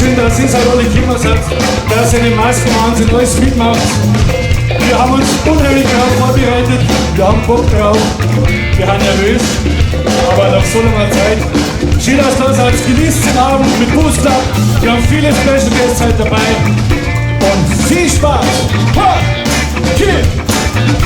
schön, dass ihr halt alle gekommen seid, dass ihr die Masken Wahnsinn alles mitmacht. Wir haben uns unheimlich darauf vorbereitet, wir haben Bock drauf, wir sind nervös, aber nach so langer Zeit. Schön, dass ihr das als genießt den Abend mit Booster. Wir haben viele Special Guests heute dabei und viel Spaß! Ha! Okay.